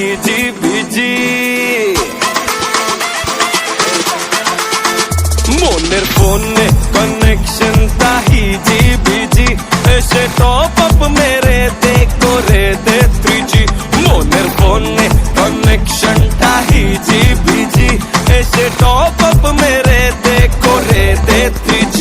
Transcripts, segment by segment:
হিজি busy মনের ফোনে কানেকশনটা হিজি বিজি এসে টপ আপ মেরে দে করে দে 3G মনের ফোনে কানেকশনটা হিজি বিজি এসে টপ আপ মেরে দে করে দে 3G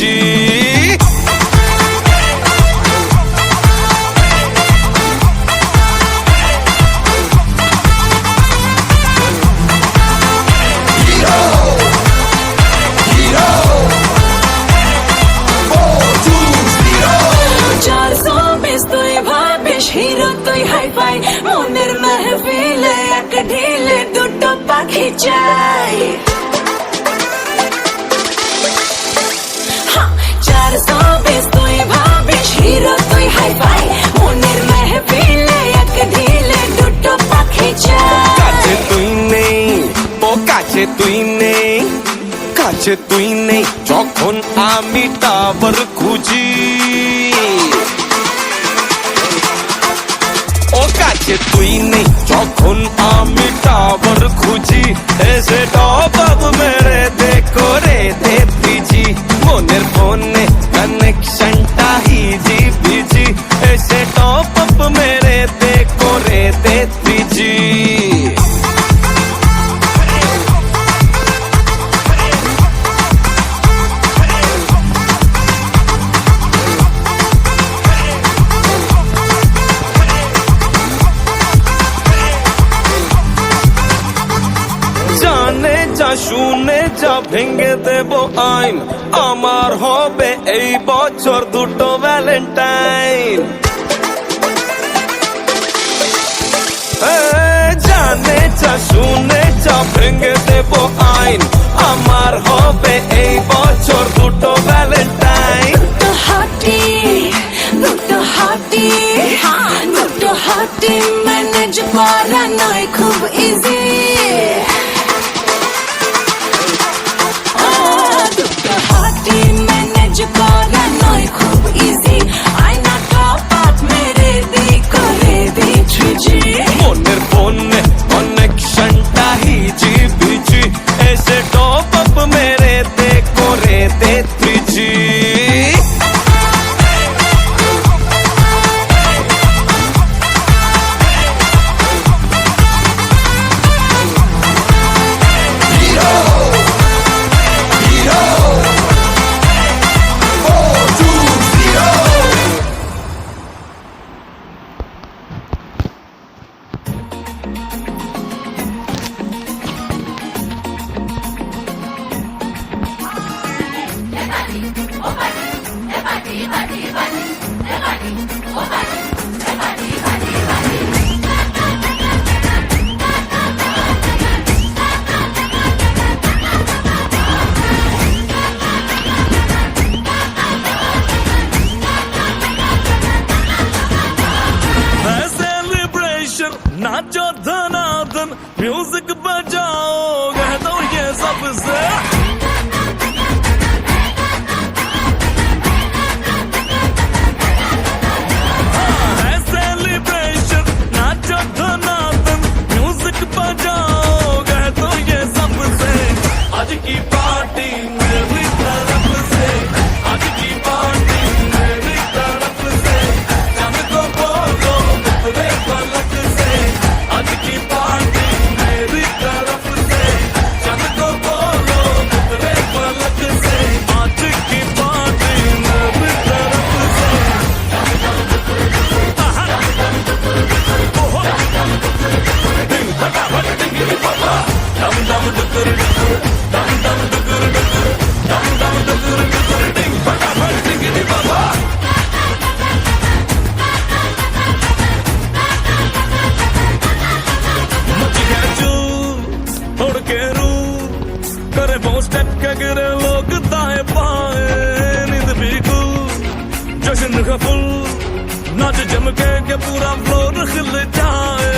হিরো তুই হাই ফাই মনের মেহফিলে এক ঢিলে দুটো পাখি চাই 420 তুই ভাবিস হিরো তুই হাই ফাই মনের মেহফিলে এক ঢিলে দুটো পাখি চাই কাছে তুই নেই ও কাছে তুই নেই কাছে তুই নেই যখন আমি টাওয়ার খুঁজি কাছে তুই নেই যখন আমি টাওয়ার খুঁজি এসে টপ আপ মেরে দে করে দে 3G মনের ফোনে কানেকশনটা হিজি বিজি এসে টপ আপ মেরে দে করে দে 3G শুনে যা ভেঙে দেব আইন আমার হবে এই বছর দুটো ভ্যালেন্টাইন জানে যা শুনে যা ভেঙে দেব আইন আমার হবে এই বছর দুটো ভ্যালেন্টাইন দুটো হাটি ম্যানেজ করা নয় খুব ইজি করা নয় খুব ইজি আয়না টপ আপ মেরে দে করে দে 3G মনের ফোনে কানেকশনটা হিজি বিজি এসে টপ আপ মেরে দে করে দে 3G नाचो धनाधन म्यूजिक बजाओ कह दो ये सबसे सेलिब्रेशन नाचो धनाधन म्यूजिक बजाओ कह दो ये सबसे आज की पार्टी मेरी तरफ से आज की पार्टी मेरी तरफ से जान को बोलो मेरे पलक से आज की पार्टी मेरी तरफ से जान को बोलो मेरे पलक से आज की पार्टी मेरी तरफ से दिल फटाफट टिंगी पापा दम दम डुकर डुकर दम दम डुकर डुकर दम दम डुकर डुकर दिल फटाफट टिंगी पापा उड़ के रू करे वो स्टेप के गिरे लोग दाएं बाएं नींद भी गुल जश्न का फुल नाच जम के पूरा फ्लोर खिल जाए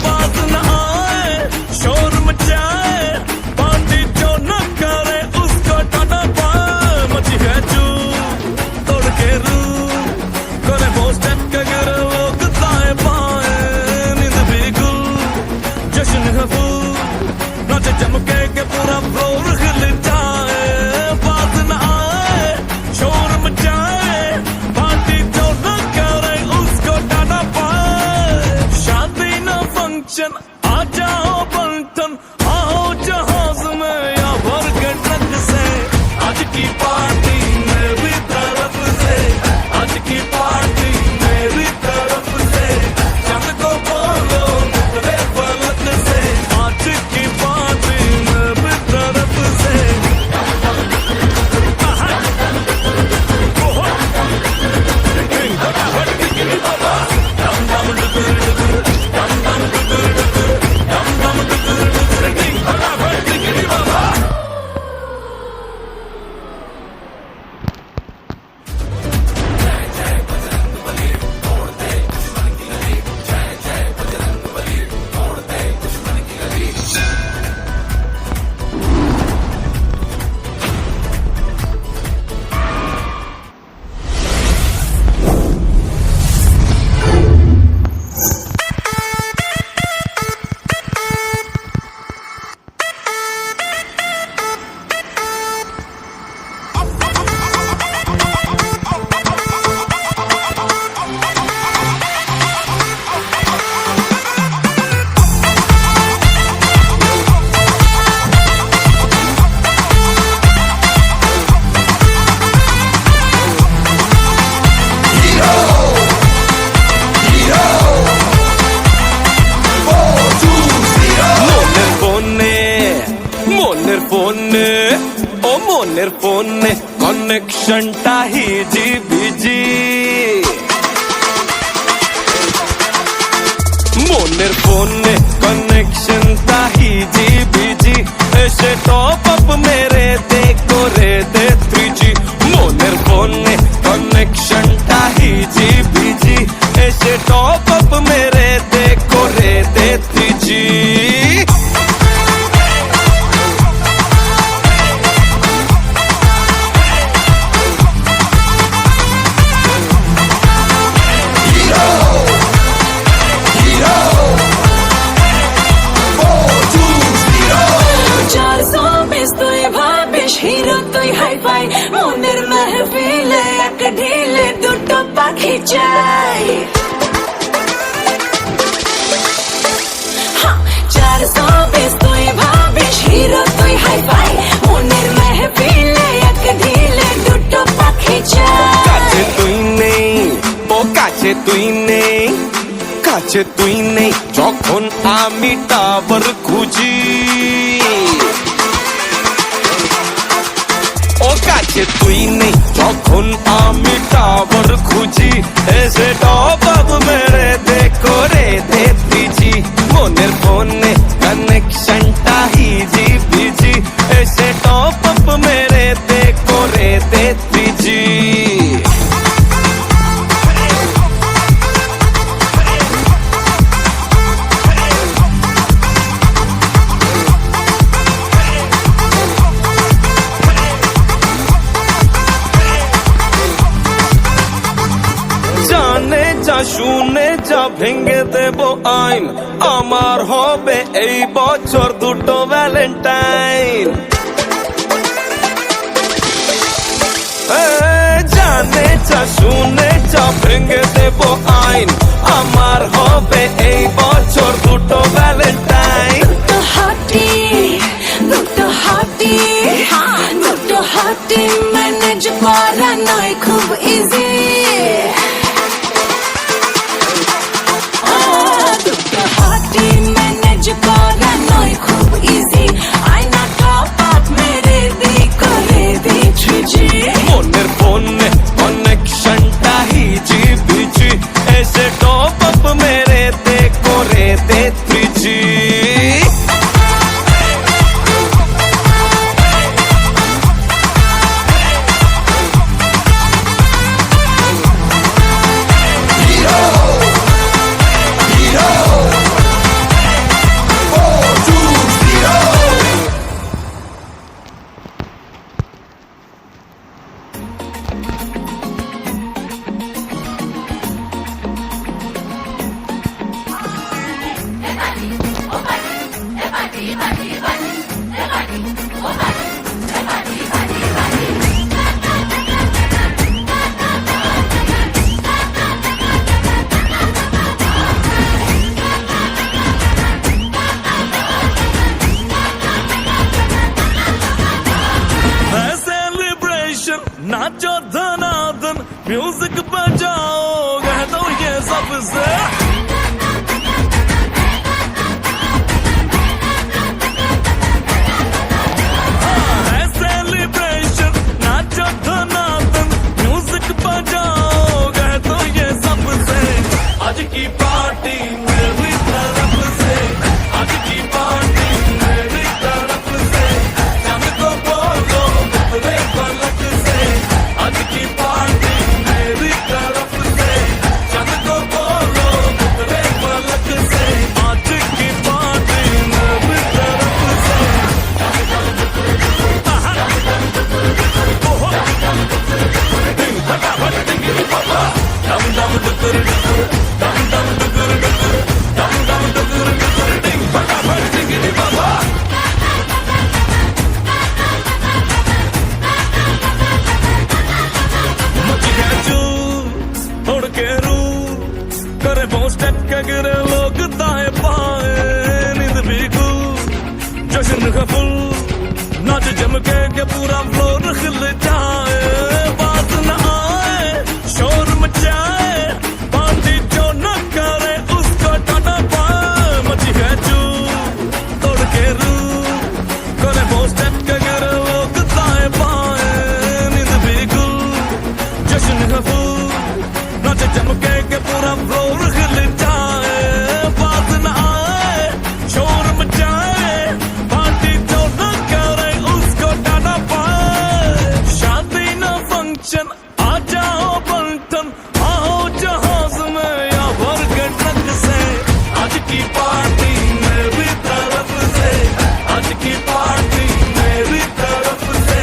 बात न आए शोर मचाए पार्टी जो न करे उसको टाटा पाए मची है चू तोड़ के रू करे वो स्टेप के गिरे लोग दाएं बाएं नींद भी गुल जश्न है फुल नाचे चमके के पूरा फ्लोर हिल जाए बात न आए शोर मचाए पार्टी जो न करे उसको डाना पाए शादी न फंक्शन आ जाओ बंटन आओ जहाज में या भर के ट्रक से आज की पार्टी मेरी तरफ से आज की पार्टी मेरी तरफ से चंद को बोलो निकले फलक से आज की पार्टी मेरी तरफ से মনের ফোনে কানেকশনটা হিজি বিজি মনের ফোনে কানেকশনটা হিজি বিজি এসে টপ আপ মেরে দে করে দে 3G মনের ফোনে কানেকশনটা হিজি বিজি এসে টপ আপ মেরে দে করে দে 3G হিরো তুই হাই ফাই মনের মেহফিলে এক ঢিলে দুটো পাখি চাই 420 তুই ভাবিস হিরো তুই হাই ফাই মনের মেহফিলে এক ঢিলে দুটো পাখি চাই কাছে তুই নেই ও কাছে তুই নেই কাছে তুই নেই যখন আমি টাওয়ার খুঁজি ও কাছে তুই নেই যখন আমি টাওয়ার খুঁজি এসে টপ আপ মেরে দে করে দে 3G মনের ফোনে কানেকশনটা হিজি বিজি এসে টপ আপ মেরে দে করে দে 3G শুনে যা ভেঙে দেব আইন আমার হবে এই বছর দুটো ভ্যালেন্টাইন জানে যা শুনে যা ভেঙে দেব আইন আমার হবে এই বছর দুটো ভ্যালেন্টাইন দুটো হাতি ম্যানেজ করা নয় খুব ইজি করা নয় খুব ইজি আয়না টপ আপ মেরে দি করে দি 3G মনের ফোনে কানেকশনটা হিজি বিজি এসে টপ আপ মেরে দে করে দে 3G जश्न है फुल नाच जम के पूरा फ्लोर खिल जाए बात न आए शोर मचाए पार्टी जो न करे उसको टाटा पाए मची है चू तोड़ के रू करे वो स्टेप के गिर लोग दाएं पाए नींद भी गुल जश्न है फुल नाच जम के पूरा फ्लोर खिल जाए बात न आए शोर मचाए पार्टी जो न करे उसको टाटा पाए शादी न फंक्शन आ जाओ बंटन आओ जहाज में या भर के ट्रक से आज की पार्टी मेरी तरफ से आज की पार्टी मेरी तरफ से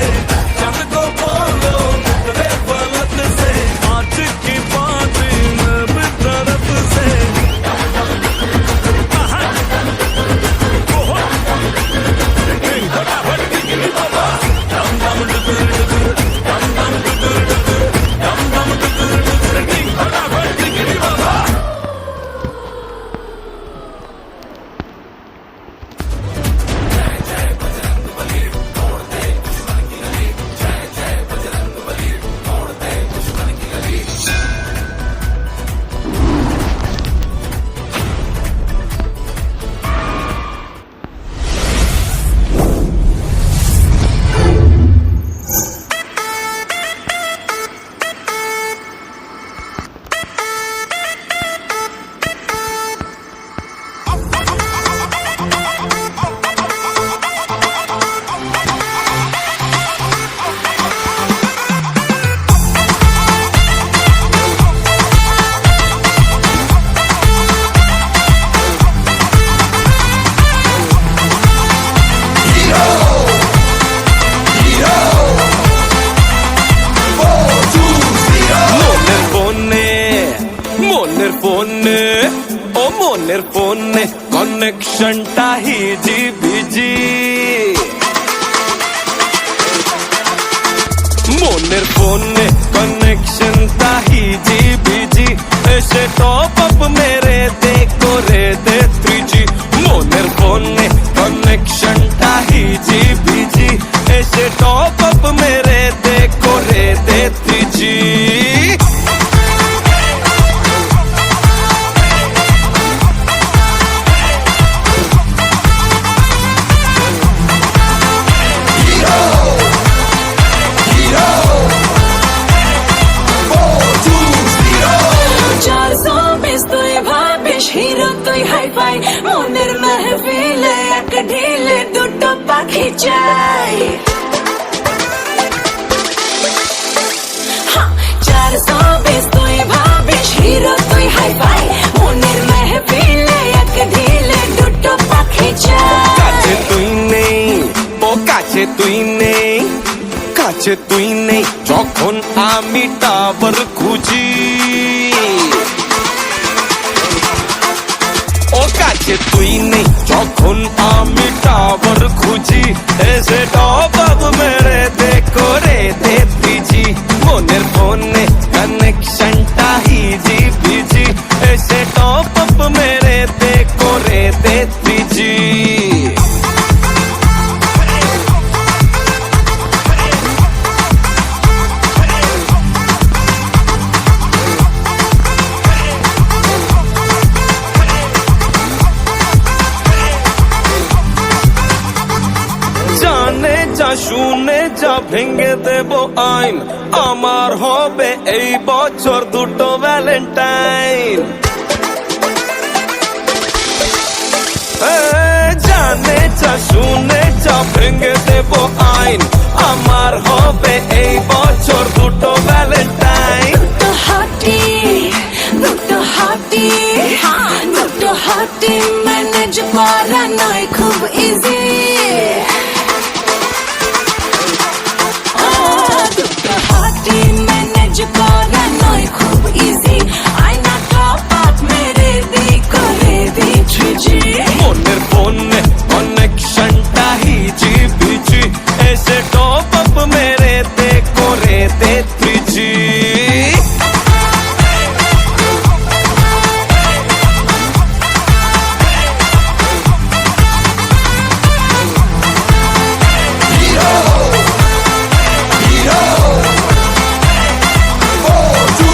चंद को बोलो निकले फलक से आज की पार्टी मेरी तरफ से মনের ফোনে কানেকশনটা হিজি বিজি মনের ফোনে কানেকশনটা হিজি বিজি এসে টপ আপ মেরে দে করে দে 3G মনের ফোনে কানেকশনটা হিজি বিজি এসে টপ আপ মেরে দে করে দে 3G হিরো তুই হাই ফাই মনের মেহফিলে এক ঢিলে দুটো পাখি চাই 420 তুই ভাবিস হিরো তুই হাই ফাই মনের মেহফিলে এক ঢিলে দুটো পাখি চাই কাছে তুই নেই ও কাছে তুই নেই কাছে তুই নেই যখন আমি টাওয়ার খুঁজি কাছে তুই নেই যখন আমি টাওয়ার খুঁজি এসে টপ আপ মেরে দে করে দে 3G মনের ফোনে কানেকশনটা হিজি বিজি এসে টপ আপ মেরে দে করে দে 3G যা শুনে যা ভেঙে দেব আইন আমার হবে এই বছর দুটো ভ্যালেন্টাইন জানে যা শুনে যা ভেঙে দেব আইন আমার হবে এই বছর দুটো ভ্যালেন্টাইন দুটো হাতি দুটো হাতি ম্যানেজ করা নয় খুব ইজি